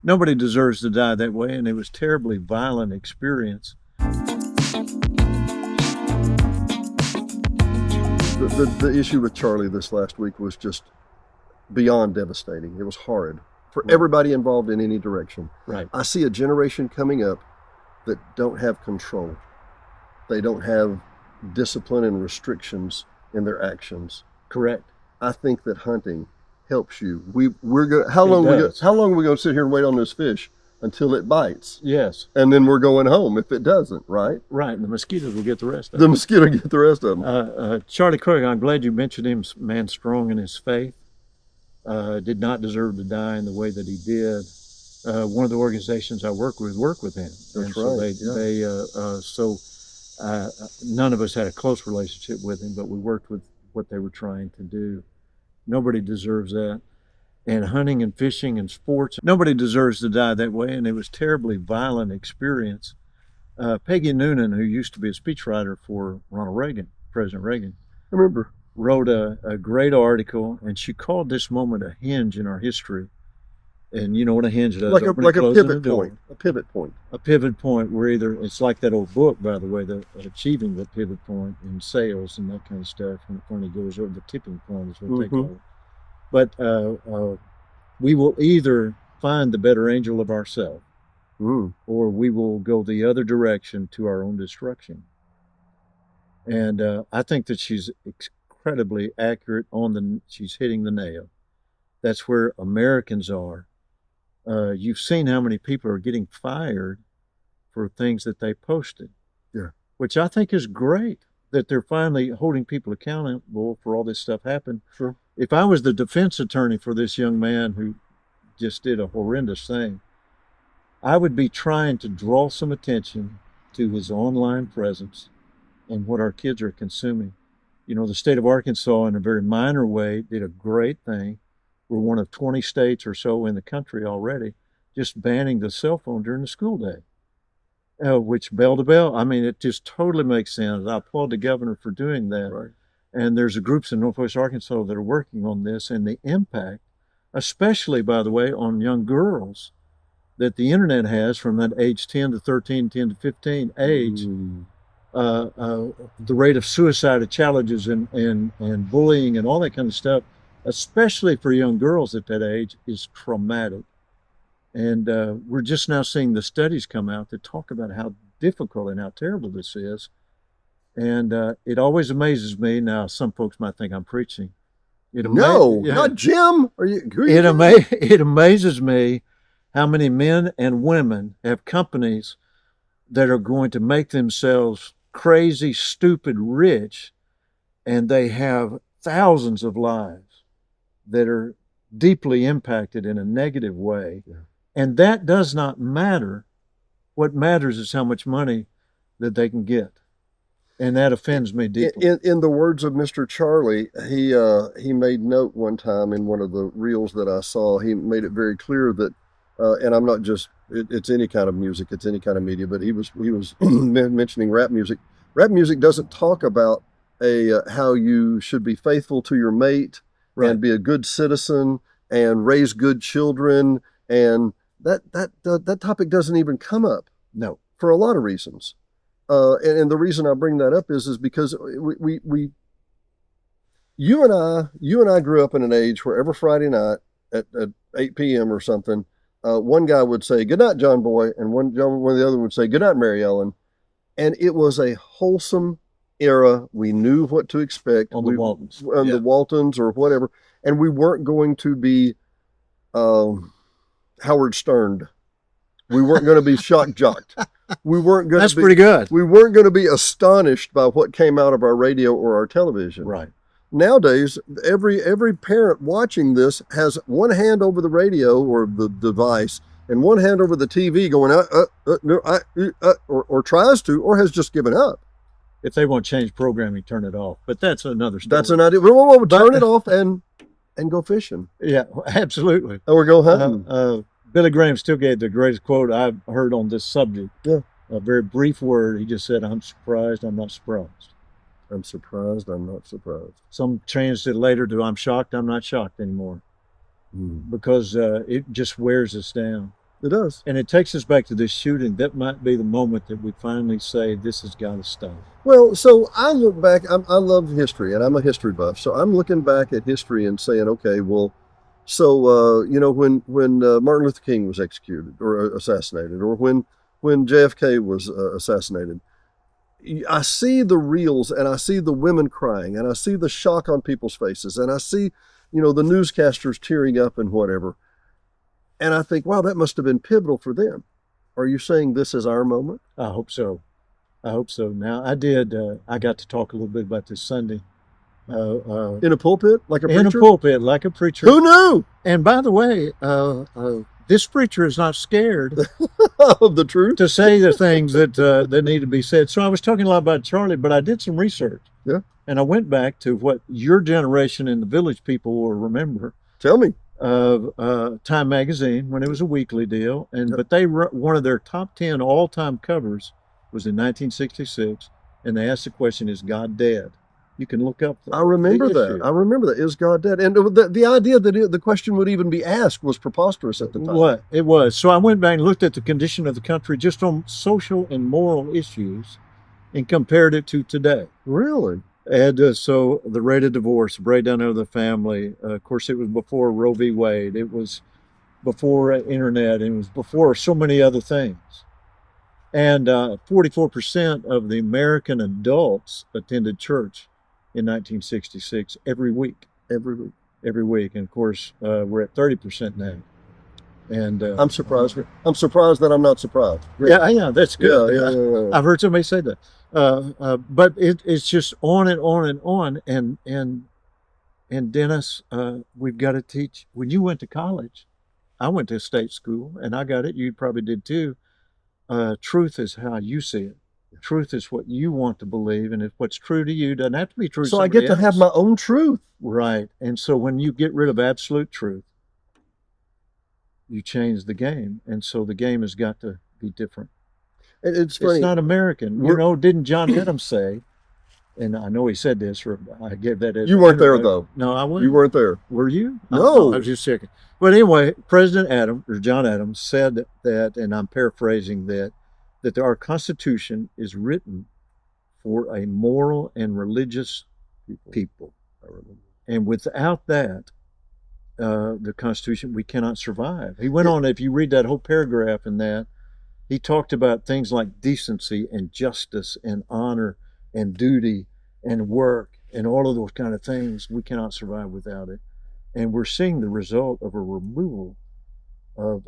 Nobody deserves to die that way, and it was a terribly violent experience. The issue with Charlie this last week was just beyond devastating. It was horrid for Right. everybody involved in any direction. Right. I see a generation coming up that don't have control. They don't have discipline and restrictions in their actions. Correct. I think that hunting helps you. We're going. How long are we going to sit here and wait on this fish until it bites? Yes. And then we're going home if it doesn't, right? Right. And the mosquitoes will get the rest of The them. mosquito get the rest of them. Charlie Kirk, I'm glad you mentioned him, man strong in his faith. Did not deserve to die in the way that he did. One of the organizations I work with him. That's and right. So none of us had a close relationship with him, but we worked with what they were trying to do. Nobody deserves that. And hunting and fishing and sports, nobody deserves to die that way. And it was a terribly violent experience. Peggy Noonan, who used to be a speechwriter for Ronald Reagan, President Reagan, I remember. wrote a great article, and she called this moment a hinge in our history. And you know what a hinge does? Like a Closing the pivot door. point. A pivot point. A pivot point where either, it's like that old book, by the way, the achieving the pivot point in sales and that kind of stuff, when it finally goes over the tipping point is what they call it. But we will either find the better angel of ourselves, or we will go the other direction to our own destruction. And I think that she's incredibly accurate she's hitting the nail. That's where Americans are. You've seen how many people are getting fired for things that they posted. Yeah. Which I think is great, that they're finally holding people accountable for all this stuff happened. Sure. If I was the defense attorney for this young man who just did a horrendous thing, I would be trying to draw some attention to his online presence and what our kids are consuming. You know, the state of Arkansas, in a very minor way, did a great thing. We're one of 20 states or so in the country already, just banning the cell phone during the school day, which bell to bell. I mean, it just totally makes sense. I applaud the governor for doing that. Right. And there's groups in Northwest Arkansas that are working on this, and the impact, especially, by the way, on young girls that the internet has from that age 10 to 13, 10 to 15 age. The rate of suicide challenges and bullying and all that kind of stuff, especially for young girls at that age, is traumatic. And we're just now seeing the studies come out that talk about how difficult and how terrible this is. And it always amazes me. Now, some folks might think I'm preaching. Not Jim. It amazes me how many men and women have companies that are going to make themselves crazy, stupid, rich, and they have thousands of lives that are deeply impacted in a negative way. Yeah. And that does not matter. What matters is how much money that they can get. And that offends me deeply. In the words of Mr. Charlie, he made note one time in one of the reels that I saw. He made it very clear that, and I'm not just, it's any kind of music, it's any kind of media, but he was mentioning rap music. Rap music doesn't talk about how you should be faithful to your mate, right, and be a good citizen and raise good children, and that topic doesn't even come up. No, for a lot of reasons. And the reason I bring that up is because you and I grew up in an age where every Friday night at 8 p.m. or something, one guy would say, "Goodnight, John Boy," and one of the other would say, "Goodnight, Mary Ellen." And it was a wholesome era. We knew what to expect. On the Waltons. On the Waltons or whatever. And we weren't going to be Howard Stern. We weren't going to be shock jocked. We weren't going That's to be, pretty good. We weren't going to be astonished by what came out of our radio or our television. Right. Nowadays, every parent watching this has one hand over the radio or the device and one hand over the TV going, or tries to, or has just given up. If they want to change programming, turn it off. But that's another story. That's an idea. We'll turn it off and go fishing. Yeah, absolutely. Or go hunting. Billy Graham still gave the greatest quote I've heard on this subject. Yeah. A very brief word. He just said, "I'm surprised, I'm not surprised." I'm surprised, I'm not surprised. Some changed it later to, "I'm shocked, I'm not shocked anymore." Because it just wears us down. It does. And it takes us back to this shooting. That might be the moment that we finally say, this has got to stop. Well, so I look back, I love history, and I'm a history buff. So I'm looking back at history and saying, okay, well, so, when Martin Luther King was executed or assassinated, or when JFK was assassinated, I see the reels, and I see the women crying, and I see the shock on people's faces, and I see, the newscasters tearing up and whatever. And I think, wow, that must have been pivotal for them. Are you saying this is our moment? I hope so. Now, I got to talk a little bit about this Sunday. In a pulpit, like a preacher? In a pulpit, like a preacher. Who knew? And by the way, this preacher is not scared of the truth to say the things that need to be said. So I was talking a lot about Charlie, but I did some research. Yeah. And I went back to what your generation and the Village people will remember. Tell me. Time magazine, when it was a weekly deal, but they one of their top 10 all-time covers was in 1966, and they asked the question, "Is God dead?" You can look up. I remember that. I remember that. Is God dead? And the idea that the question would even be asked was preposterous at the time. What it was. So I went back and looked at the condition of the country just on social and moral issues, and compared it to today. Really? And so the rate of divorce, breakdown of the family. Of course, it was before Roe v. Wade. It was before internet. And it was before so many other things. And 44% of the American adults attended church in 1966 every week. Every week. And of course, we're at 30% now. And I'm surprised. I'm surprised that I'm not surprised. Yeah, that's good. Yeah. I've heard somebody say that. But it's just on and on and on. And Dennis, we've got to teach. When you went to college, I went to state school, and I got it. You probably did too. Truth is how you see it. Truth is what you want to believe, and if what's true to you doesn't have to be true. So I get to have my own truth. Right. And so when you get rid of absolute truth, you change the game, and so the game has got to be different. It's funny. It's not American. Didn't John Adams say, and I know he said this, or I gave that as you weren't there, though. No, I wasn't. You weren't there. Were you? No. I was just checking. But anyway, President Adams, or John Adams, said that, and I'm paraphrasing that our Constitution is written for a moral and religious people. And without that, the Constitution, we cannot survive. He went on, if you read that whole paragraph in that, he talked about things like decency and justice and honor and duty and work and all of those kind of things. We cannot survive without it. And we're seeing the result of a removal of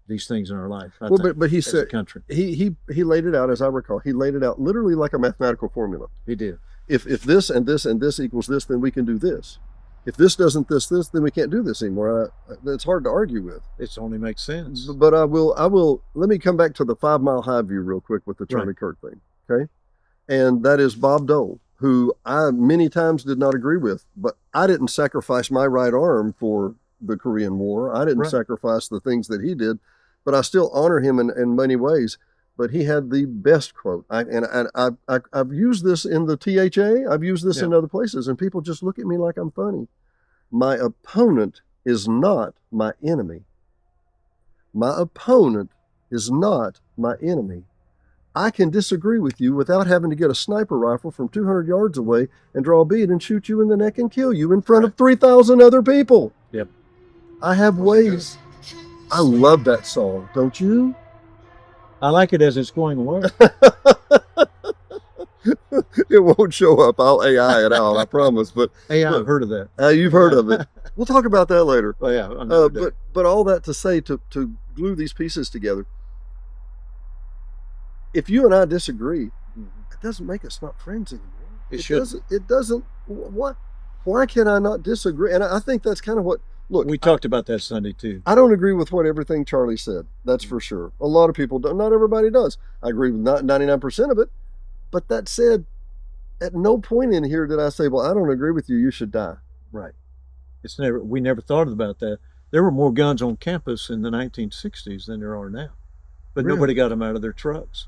these things in our life. But he said, country. He laid it out, as I recall, he laid it out literally like a mathematical formula. He did. If this and this and this equals this, then we can do this. If this doesn't this, then we can't do this anymore. It's hard to argue with. It only makes sense. But I will, let me come back to the 5 Mile High view real quick with the Charlie Kirk thing. Okay. And that is Bob Dole, who I many times did not agree with, but I didn't sacrifice my right arm for the Korean War. I didn't sacrifice the things that he did, but I still honor him in many ways. But he had the best quote. I've used this in the THA. I've used this in other places, and people just look at me like I'm funny. My opponent is not my enemy. My opponent is not my enemy. I can disagree with you without having to get a sniper rifle from 200 yards away and draw a bead and shoot you in the neck and kill you in front of 3,000 other people. Yep. I have ways. I love that song, don't you? I like it as it's going away. It won't show up. I'll AI it out, I promise. But AI, I've heard of that. You've heard of it. We'll talk about that later. Oh, yeah. But all that to say, to glue these pieces together, if you and I disagree, it doesn't make us not friends anymore. It doesn't. Why can I not disagree? And I think that's kind of what. Look, we talked about that Sunday too. I don't agree with everything Charlie said. That's for sure. A lot of people don't. Not everybody does. I agree with 99% of it. But that said, at no point in here did I say, "Well, I don't agree with you. You should die." Right. We never thought about that. There were more guns on campus in the 1960s than there are now, but nobody got them out of their trucks.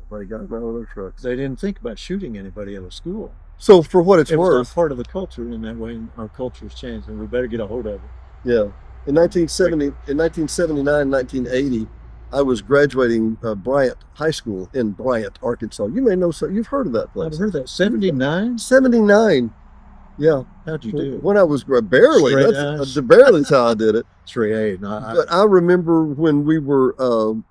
Nobody got them out of their trucks. They didn't think about shooting anybody out of school. So for what it's it worth, was part of the culture in that way. And our culture's changed, and we better get a hold of it. Yeah. In 1979, 1980, I was graduating Bryant High School in Bryant, Arkansas. You may know, so you've heard of that place. I've heard that. 79? 79. Yeah. How'd you do? When I was barely. That's barely how I did it. 3A. But I remember when we were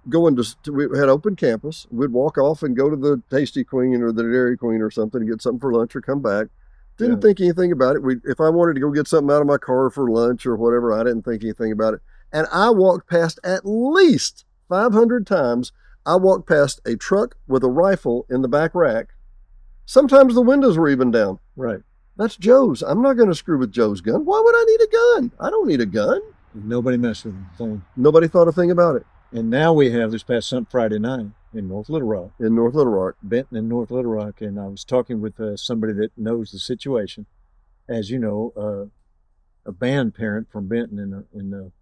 going to, we had open campus. We'd walk off and go to the Tasty Queen or the Dairy Queen or something to get something for lunch or come back. Didn't think anything about it. If I wanted to go get something out of my car for lunch or whatever, I didn't think anything about it. And I walked past at least 500 times. I walked past a truck with a rifle in the back rack. Sometimes the windows were even down. Right. That's Joe's. I'm not going to screw with Joe's gun. Why would I need a gun? I don't need a gun. Nobody messed with them. Nobody thought a thing about it. And now we have this past Friday night in North Little Rock. In North Little Rock. Benton in North Little Rock. And I was talking with somebody that knows the situation. As you know, a band parent from Benton in the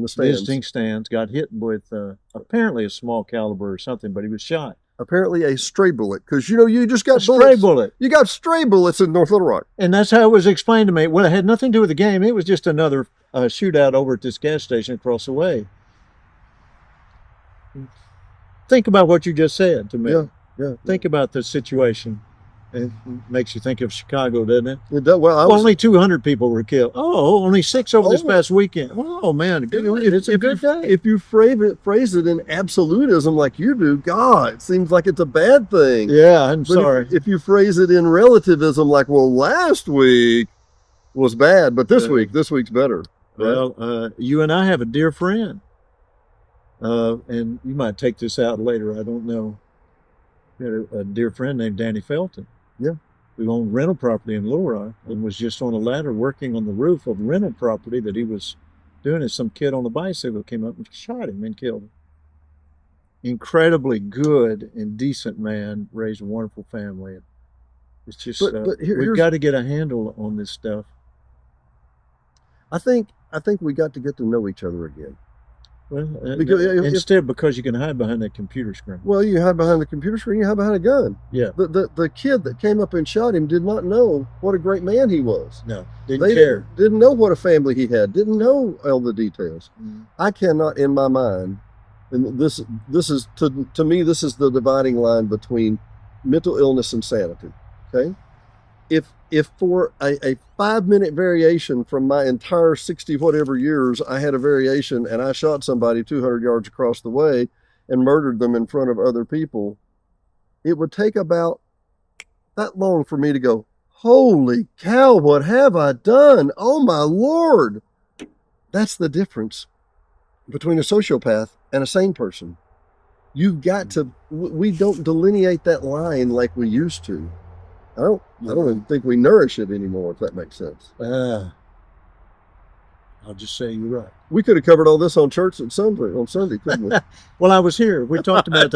stands. Visiting stands got hit with apparently a small caliber or something, but he was shot. Apparently a stray bullet, because you just got stray bullet. You got stray bullets in North Little Rock, and that's how it was explained to me. Well, it had nothing to do with the game. It was just another shootout over at this gas station across the way. Think about what you just said to me. Yeah. Think about the situation. It makes you think of Chicago, doesn't it? It does. Well, only 200 people were killed. Oh, only 6 over this past weekend. Oh man, it's a good day. If you phrase it in absolutism like you do, God, it seems like it's a bad thing. Yeah, I'm sorry. If you phrase it in relativism, like, well, last week was bad, but this week's better. Well, you and I have a dear friend, and you might take this out later. I don't know. We had a dear friend named Danny Felton. Yeah. Who owned rental property in Little Rock and was just on a ladder working on the roof of rental property that he was doing, and some kid on a bicycle came up and shot him and killed him. Incredibly good and decent man, raised a wonderful family. It's just we've got to get a handle on this stuff. I think we got to get to know each other again. Well, because you can hide behind that computer screen. Well, you hide behind the computer screen, you hide behind a gun. Yeah. The kid that came up and shot him did not know what a great man he was. No, didn't care. Didn't know what a family he had. Didn't know all the details. Mm. I cannot, in my mind, and this is to me, this is the dividing line between mental illness and sanity. Okay. If for a 5-minute variation from my entire 60 whatever years, I had a variation and I shot somebody 200 yards across the way and murdered them in front of other people, it would take about that long for me to go, holy cow, what have I done? Oh my Lord. That's the difference between a sociopath and a sane person. You've got to, we don't delineate that line like we used to. I don't even think we nourish it anymore, if that makes sense. I'll just say you're right. We could have covered all this on church on Sunday, couldn't we? Well, I was here. We talked about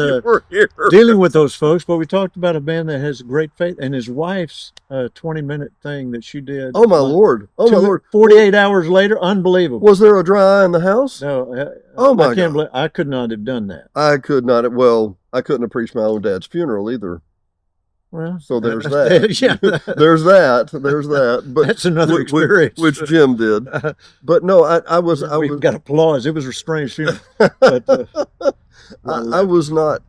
dealing with those folks, but we talked about a man that has great faith, and his wife's 20-minute thing that she did. Oh, my Lord. Oh, my Lord. 48 hours later, unbelievable. Was there a dry eye in the house? No. I can't believe I could not have done that. I could not. Well, I couldn't have preached my own dad's funeral either. Well, so there's that. Yeah. There's that. But that's another experience, which Jim did. But no, I was. We've got applause. It was a strange funeral. But, I was not.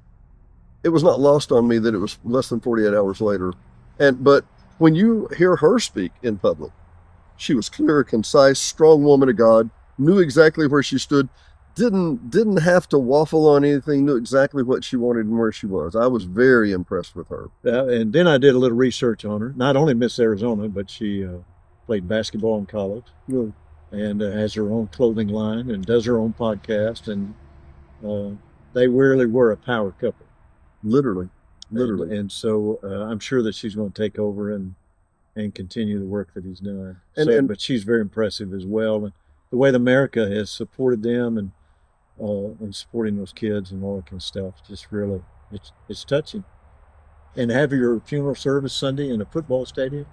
It was not lost on me that it was less than 48 hours later. But when you hear her speak in public, she was clear, concise, strong woman of God, knew exactly where she stood. Didn't have to waffle on anything, knew exactly what she wanted and where she was. I was very impressed with her. And then I did a little research on her. Not only Miss Arizona, but she played basketball in college. Really? And has her own clothing line and does her own podcast. And they really were a power couple. Literally. And so I'm sure that she's going to take over and continue the work that he's done. But she's very impressive as well. And the way that America has supported them and supporting those kids and all that kind of stuff, just really, it's touching. And have your funeral service Sunday in a football stadium,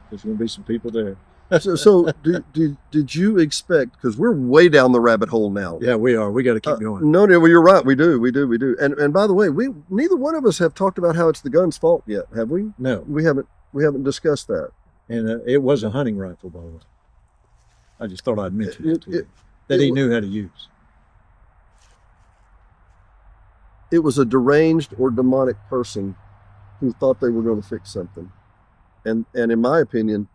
there's going to be some people there. So did you expect, because we're way down the rabbit hole now. Yeah, we are. We got to keep going. No, well, you're right. We do. And by the way, neither one of us have talked about how it's the gun's fault yet, have we? No. We haven't discussed that. And it was a hunting rifle, by the way. I just thought I'd mention it to you. It, That it, he knew how to use. it was a deranged or demonic person who thought they were going to fix something. And in my opinion,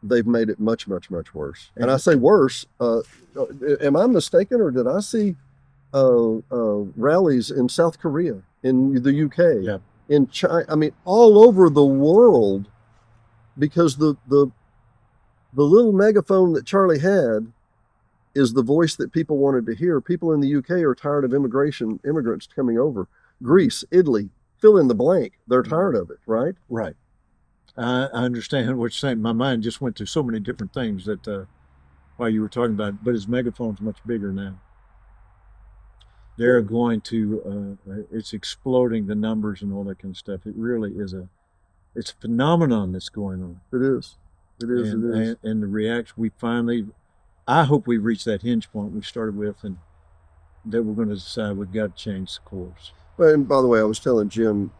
they've made it much, much, much worse. And I say worse. Am I mistaken, or did I see rallies in South Korea, in the UK, Yeah. in China? I mean, all over the world, because the little megaphone that Charlie had is the voice that people wanted to hear. People in the UK are tired of immigrants coming over. Greece, Italy, fill in the blank. They're tired of it, right? Right. I understand what you're saying. My mind just went to so many different things that while you were talking about it, but his megaphone's much bigger now. They're going to, it's exploding the numbers and all that kind of stuff. It really is it's a phenomenon that's going on. It is. It is. And, it is. and the reaction, I hope we reach that hinge point we started with, and that we're going to decide we've got to change the course. Well, and by the way, I was telling Jim,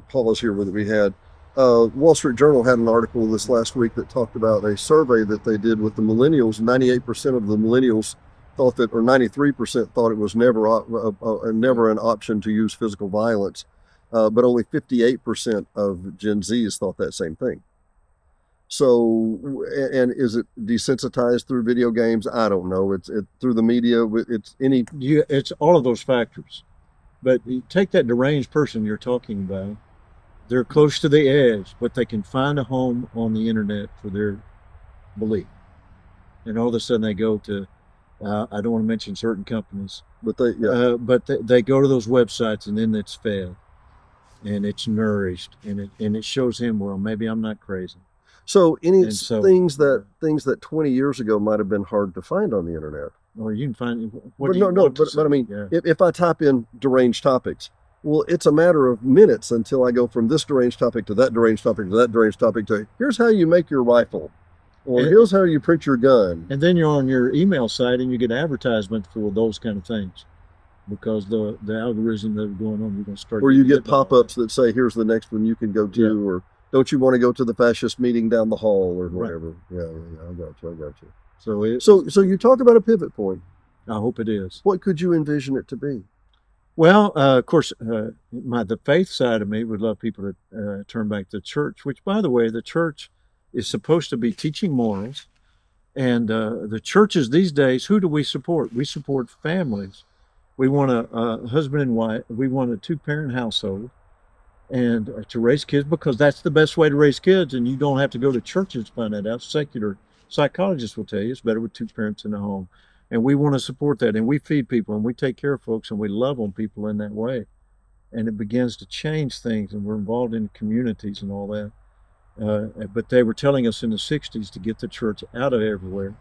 Paula's here with we had, Wall Street Journal had an article this last week that talked about a survey that they did with the millennials. 98% of the millennials thought that, or 93% thought it was never an option to use physical violence, but only 58% of Gen Zs thought that same thing. So, and is it desensitized through video games? I don't know. It's through the media. It's all of those factors. But you take that deranged person you're talking about. They're close to the edge, but they can find a home on the internet for their belief. And all of a sudden they go to, I don't want to mention certain companies, but they go to those websites, and then it's fed and it's nourished, and it shows him, well, maybe I'm not crazy. So things that 20 years ago might have been hard to find on the internet. Or you can find but I mean, if I type in deranged topics, well, it's a matter of minutes until I go from this deranged topic to that deranged topic to that deranged topic to here's how you make your rifle, or here's how you print your gun. And then you're on your email site and you get advertisements for those kind of things, because the algorithm that's going on, you're going to start. Or you get pop-ups that say, here's the next one you can go to, or don't you want to go to the fascist meeting down the hall, or whatever. Right. Yeah, I got you. So you talk about a pivot point. I hope it is. What could you envision it to be? Well, of course, the faith side of me would love people to turn back to church, which, by the way, the church is supposed to be teaching morals. And the churches these days, who do we support? We support families. We want a husband and wife. We want a two-parent household, and to raise kids, because that's the best way to raise kids. And you don't have to go to churches to find that out. Secular psychologists will tell you it's better with two parents in the home. And we want to support that, and we feed people, and we take care of folks, and we love on people in that way. And it begins to change things, and we're involved in communities and all that. But they were telling us in the 60s to get the church out of everywhere.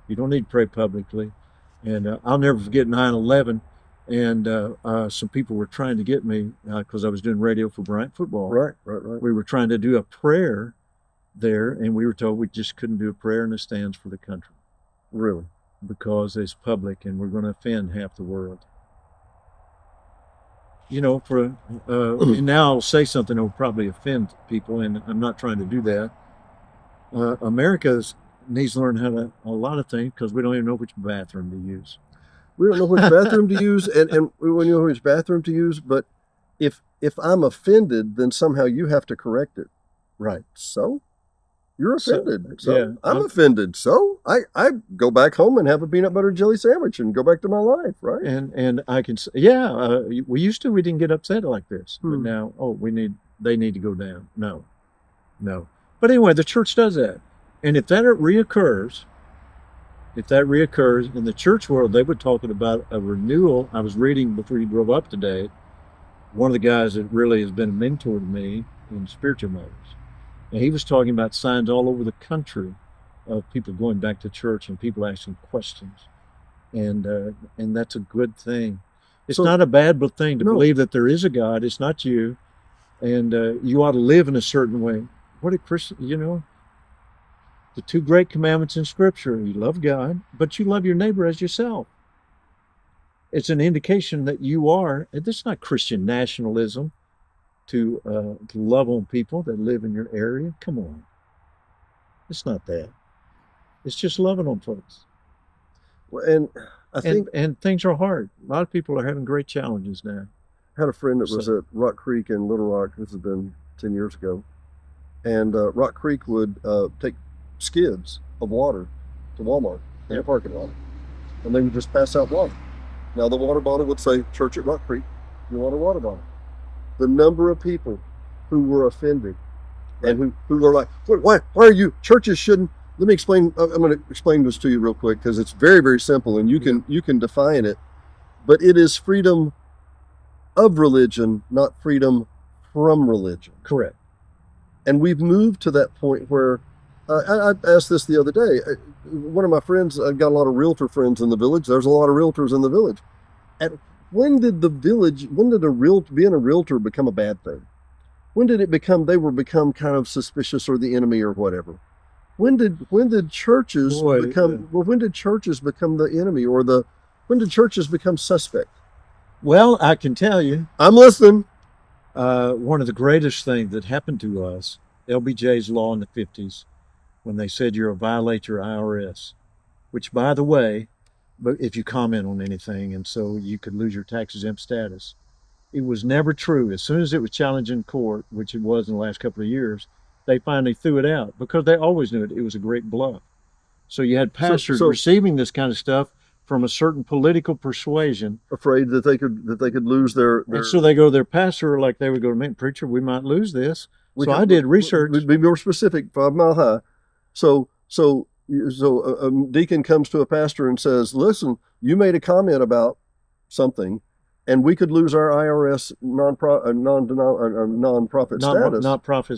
You don't need to pray publicly. And I'll never forget 9/11, and some people were trying to get me, because I was doing radio for Bryant football. Right. We were trying to do a prayer there, and we were told we just couldn't do a prayer in the stands for the country. Really? Because it's public and we're going to offend half the world. You know, and now I'll say something that will probably offend people, and I'm not trying to do that. America needs to learn a lot of things, because we don't even know which bathroom to use. We don't know which bathroom to use, and we don't know which bathroom to use, but if I'm offended, then somehow you have to correct it. Right. So? You're offended. So yeah, I'm offended. So I go back home and have a peanut butter jelly sandwich and go back to my life, right? And I can say, we didn't get upset like this, but now, they need to go down. No. But anyway, the church does that. And if that reoccurs in the church world, they were talking about a renewal. I was reading before you drove up today, one of the guys that really has been a mentor to me in spiritual matters. And he was talking about signs all over the country of people going back to church and people asking questions. And that's a good thing. It's not a bad thing to believe that there is a God. It's not you. And you ought to live in a certain way. What a Christian, the two great commandments in Scripture, you love God, but you love your neighbor as yourself. It's an indication that you are, this is not Christian nationalism, to love on people that live in your area. Come on. It's not that. It's just loving on folks. And I think and things are hard. A lot of people are having great challenges now. I had a friend that was at Rock Creek in Little Rock. This has been 10 years ago. And Rock Creek would take skids of water to Walmart in a parking lot. And they would just pass out water. Now the water bottle would say, Church at Rock Creek, you want a water bottle. The number of people who were offended and who were like, why are you, churches shouldn't, let me explain, I'm going to explain this to you real quick because it's very, very simple and you can define it, but it is freedom of religion, not freedom from religion. Correct. And we've moved to that point where, I asked this the other day, one of my friends, I've got a lot of realtor friends in the village, there's a lot of realtors in the village. When did being a realtor become a bad thing? When did it become, become kind of suspicious or the enemy or whatever? When did churches when did churches become the enemy or when did churches become suspect? Well, I can tell you. I'm listening. One of the greatest things that happened to us, LBJ's law in the 50s, when they said you're a violator of IRS, which by the way, but if you comment on anything, and so you could lose your tax exempt status. It was never true. As soon as it was challenged in court, which it was in the last couple of years, they finally threw it out because they always knew it was a great bluff. So you had pastors receiving this kind of stuff from a certain political persuasion, afraid that they could lose their and so they go to their pastor, like they would go to me, preacher, we might lose this. I did research. We'd be more specific, 5 Mile High. So a deacon comes to a pastor and says, listen, you made a comment about something, and we could lose our IRS non-profit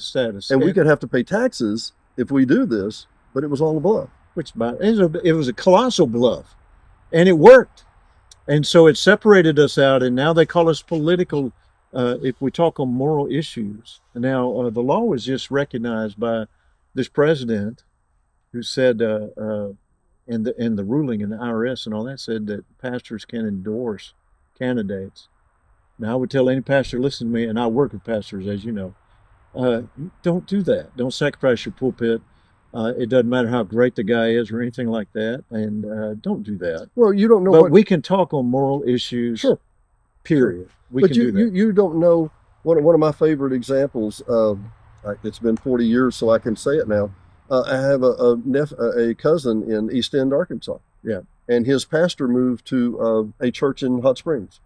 status. And we could have to pay taxes if we do this, but it was all a bluff. It was a colossal bluff, and it worked. And so it separated us out, and now they call us political if we talk on moral issues. Now, the law was just recognized by this president who said, in the ruling in the IRS and all that, said that pastors can endorse candidates. Now, I would tell any pastor, listen to me, and I work with pastors, as you know, don't do that. Don't sacrifice your pulpit. It doesn't matter how great the guy is or anything like that, and don't do that. Well, you don't know. But we can talk on moral issues. Sure. Period. But you don't know. One of my favorite examples. It's been 40 years, so I can say it now. I have a cousin in East End, Arkansas. Yeah. And his pastor moved to a church in Hot Springs.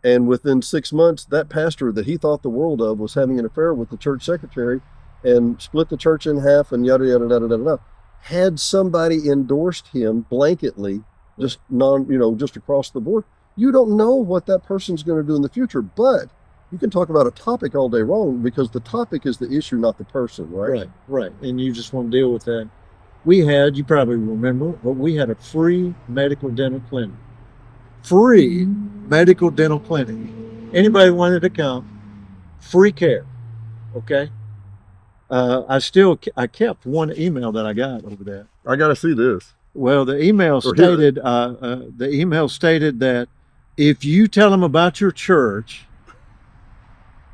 And within 6 months, that pastor that he thought the world of was having an affair with the church secretary and split the church in half and yada, yada, yada, yada, yada. Had somebody endorsed him blanketly, just across the board, you don't know what that person's going to do in the future. But you can talk about a topic all day long because the topic is the issue, not the person, right? Right. And you just want to deal with that. You probably remember, but we had a free medical dental clinic. Free medical dental clinic. Anybody wanted to come, free care. Okay. I kept one email that I got over there. I got to see this. Well, the email stated that if you tell them about your church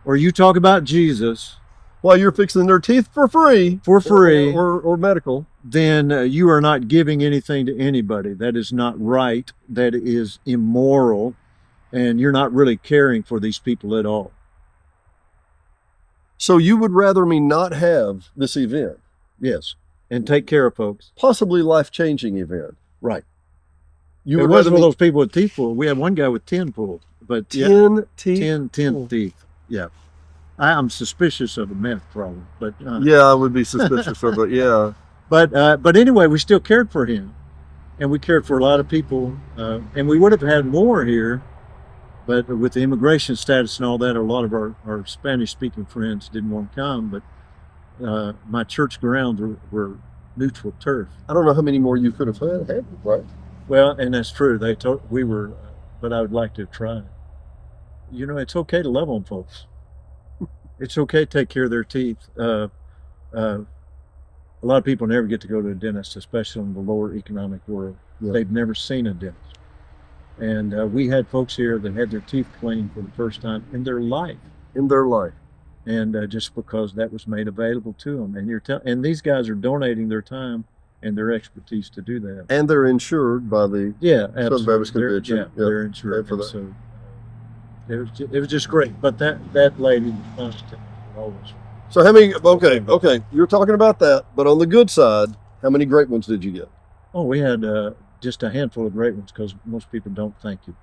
or you talk about Jesus while you're fixing their teeth for free, or medical, then you are not giving anything to anybody. That is not right. That is immoral. And you're not really caring for these people at all. So you would rather me not have this event? Yes. And take care of folks. Possibly life-changing event. Right. You would rather one of those people with teeth pulled. We had one guy with 10 pulled. But 10 teeth? 10 teeth. Yeah. I'm suspicious of a meth problem. But yeah, I would be suspicious of it, yeah. But anyway, we still cared for him. And we cared for a lot of people. And we would have had more here. But with the immigration status and all that, a lot of our Spanish-speaking friends didn't want to come. But my church grounds were neutral turf. I don't know how many more you could have had, right? Well, and that's true. They told but I would like to have tried. You know, it's okay to love on folks. It's okay to take care of their teeth. A lot of people never get to go to a dentist, especially in the lower economic world. Yeah. They've never seen a dentist. And we had folks here that had their teeth cleaned for the first time in their life. And just because that was made available to them. And and these guys are donating their time and their expertise to do that. And they're insured by the Southern Baptist Convention. They're insured. For that. So it was just great. But that lady was constant always. So how many? Okay, you're talking about that, but on the good side, how many great ones did you get? Oh, we had just a handful of great ones because most people don't thank you.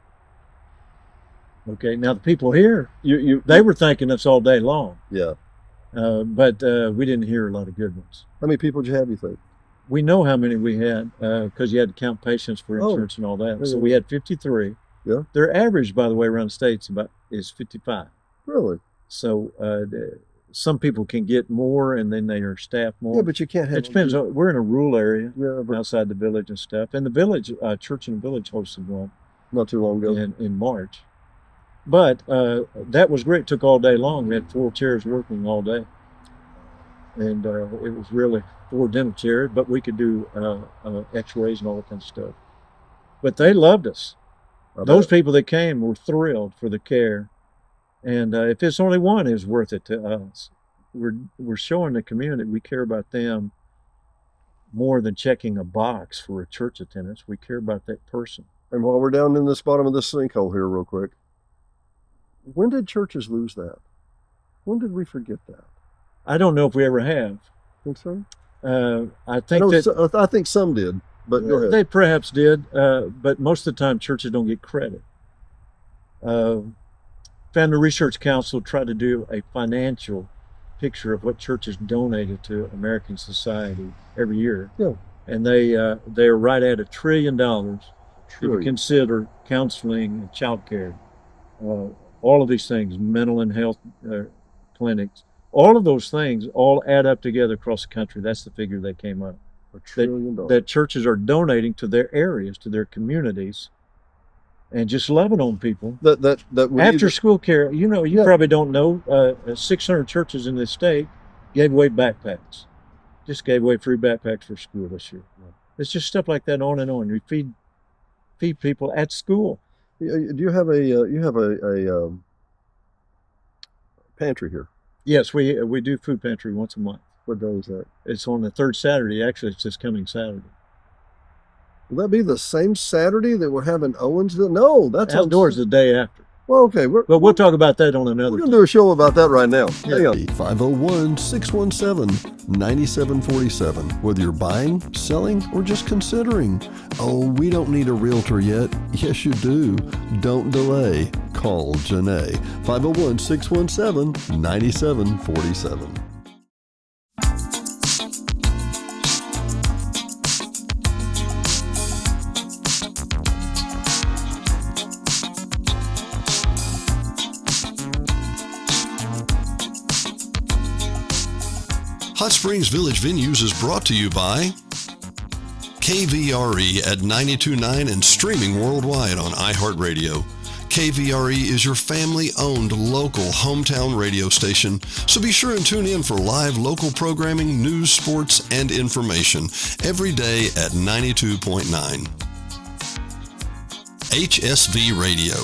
Okay, now the people here, they were thanking us all day long. Yeah. But we didn't hear a lot of good ones. How many people did you have, you think? We know how many we had because you had to count patients for insurance and all that. Yeah. So we had 53. Yeah. Their average, by the way, around the states is 55. Really? So some people can get more, and then they are staffed more. Yeah, but you can't have. It depends. We're in a rural area, but outside the village and stuff. And the village, church in the village hosted one not too long ago in March. But that was great. It took all day long. We had 4 chairs working all day, and it was really 4 dental chairs. But we could do X-rays and all that kind of stuff. But they loved us. Those people that came were thrilled for the care. And if it's only one, it was worth it to us. We're showing the community we care about them more than checking a box for a church attendance. We care about that person. And while we're down in this bottom of this sinkhole here real quick, when did churches lose that? When did we forget that? I don't know if we ever have. Think so? I think some did, but go ahead. They perhaps did, but most of the time churches don't get credit. Family Research Council tried to do a financial picture of what churches donated to American society every year. Yeah. And they're right at $1 trillion if you consider counseling and child care. All of these things, mental and health clinics, all of those things all add up together across the country. That's the figure they came up. $1 trillion. That churches are donating to their areas, to their communities, and just loving on people. After school care, you probably don't know, 600 churches in this state gave away backpacks. Just gave away free backpacks for school this year. Yeah. It's just stuff like that on and on. You feed people at school. Do you have a pantry here? Yes, we do food pantry once a month. What day is that? It's on the 3rd Saturday. Actually, it's this coming Saturday. Will that be the same Saturday that we're having Owensville? No, that's outdoors the day after. Well, okay. But we'll talk about that on another. We're going to do a show about that right now. Yeah. 501-617-9747. Whether you're buying, selling, or just considering. Oh, we don't need a realtor yet. Yes, you do. Don't delay. Call Janae. 501-617-9747. Hot Springs Village Venues is brought to you by KVRE at 92.9 and streaming worldwide on iHeartRadio. KVRE is your family-owned local hometown radio station, so be sure and tune in for live local programming, news, sports, and information every day at 92.9. HSV Radio.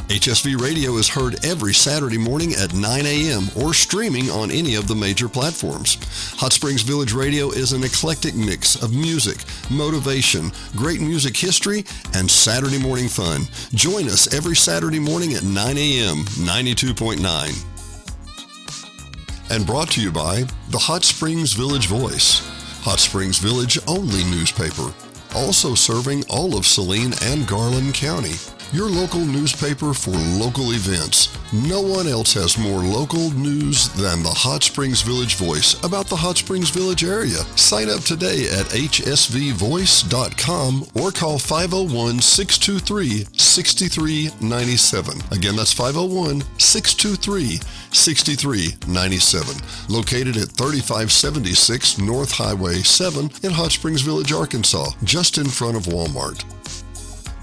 HSV Radio is heard every Saturday morning at 9 a.m. or streaming on any of the major platforms. Hot Springs Village Radio is an eclectic mix of music, motivation, great music history, and Saturday morning fun. Join us every Saturday morning at 9 a.m., 92.9. And brought to you by the Hot Springs Village Voice, Hot Springs Village only newspaper, also serving all of Saline and Garland County. Your local newspaper for local events. No one else has more local news than the Hot Springs Village Voice about the Hot Springs Village area. Sign up today at hsvvoice.com or call 501-623-6397. Again, that's 501-623-6397. Located at 3576 North Highway 7 in Hot Springs Village, Arkansas, just in front of Walmart.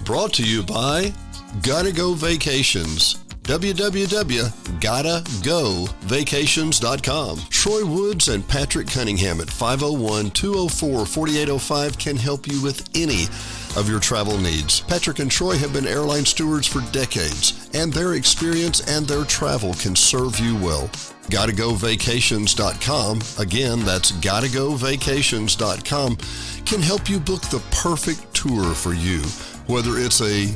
Brought to you by Gotta Go Vacations. www.gottagovacations.com. Troy Woods and Patrick Cunningham at 501-204-4805 can help you with any of your travel needs. Patrick and Troy have been airline stewards for decades, and their experience and their travel can serve you well. GottaGoVacations.com, again, that's GottaGoVacations.com, can help you book the perfect tour for you, whether it's a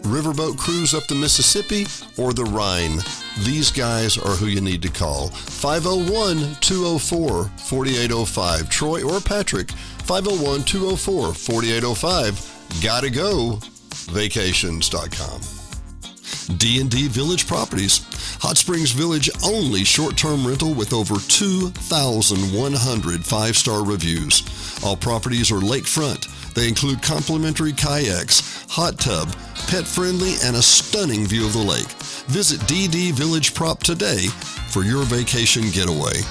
riverboat cruise up the Mississippi or the Rhine. These guys are who you need to call. 501-204-4805. Troy or Patrick, 501-204-4805. GottaGoVacations.com. D&D Village Properties, Hot Springs Village only short-term rental with over 2,100 five-star reviews. All properties are lakefront. They include complimentary kayaks, hot tub, pet-friendly, and a stunning view of the lake. Visit DD Village Prop today for your vacation getaway.